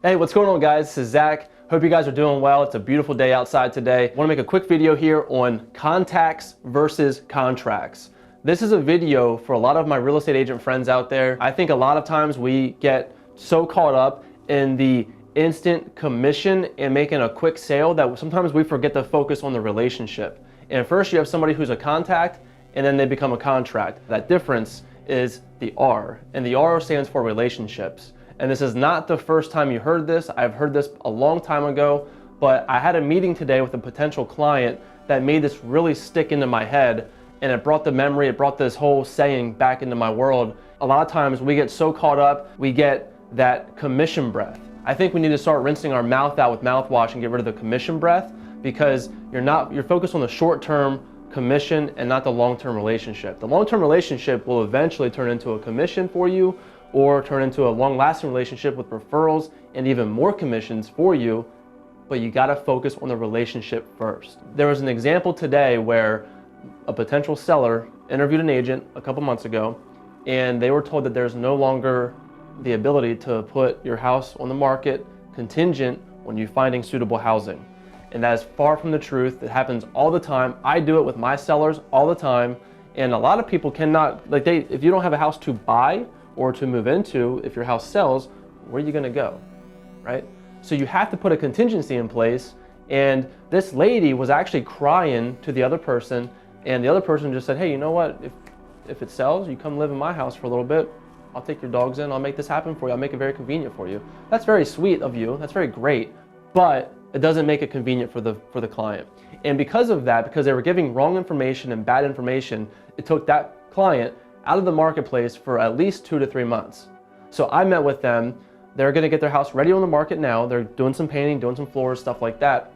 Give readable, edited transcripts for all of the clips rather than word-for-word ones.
Hey, what's going on, guys? This is Zach. Hope you guys are doing well. It's a beautiful day outside today. I want to make a quick video here on contacts versus contracts. This is a video for a lot of my real estate agent friends out there. I think a lot of times we get so caught up in the instant commission and making a quick sale that sometimes we forget to focus on the relationship. And first you have somebody who's a contact and then they become a contract. That difference is the R, and the R stands for relationships. And this is not the first time you heard this. I've heard this a long time ago, but I had a meeting today with a potential client that made this really stick into my head, and it brought the memory, it brought this whole saying back into my world. A lot of times we get so caught up, we get that commission breath. I think we need to start rinsing our mouth out with mouthwash and get rid of the commission breath, because you're focused on the short-term commission and not the long-term relationship. The long-term relationship will eventually turn into a commission for you, or turn into a long-lasting relationship with referrals and even more commissions for you, but you gotta focus on the relationship first. There was an example today where a potential seller interviewed an agent a couple months ago, and they were told that there's no longer the ability to put your house on the market contingent when you're finding suitable housing. And that is far from the truth. It happens all the time. I do it with my sellers all the time, and a lot of people cannot, if you don't have a house to buy or to move into, if your house sells, where are you gonna go, right? So you have to put a contingency in place, and this lady was actually crying to the other person, and the other person just said, hey, you know what, if it sells, you come live in my house for a little bit, I'll take your dogs in, I'll make this happen for you, I'll make it very convenient for you. That's very sweet of you, that's very great, but it doesn't make it convenient for the client. And because of that, because they were giving wrong information and bad information, it took that client out of the marketplace for at least 2 to 3 months. So I met with them. They're gonna get their house ready on the market now. They're doing some painting, doing some floors, stuff like that.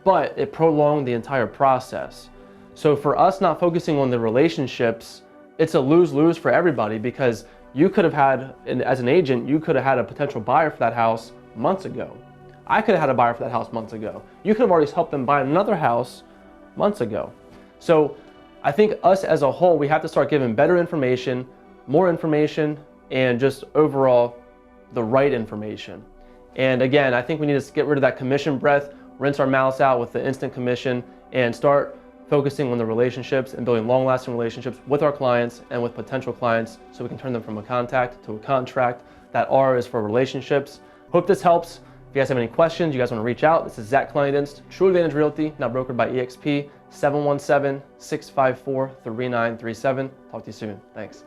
But it prolonged the entire process. So for us not focusing on the relationships, it's a lose-lose for everybody, because you could have had, as an agent, you could have had a potential buyer for that house months ago. I could have had a buyer for that house months ago. You could have already helped them buy another house months ago. So I think us as a whole, we have to start giving better information, more information, and just overall the right information. And again, I think we need to get rid of that commission breath, rinse our mouths out with the instant commission, and start focusing on the relationships and building long-lasting relationships with our clients and with potential clients, so we can turn them from a contact to a contract. That R is for relationships. Hope this helps. If you guys have any questions, you guys want to reach out, this is Zach Kleindienst, True Advantage Realty, now brokered by EXP, 717-654-3937. Talk to you soon. Thanks.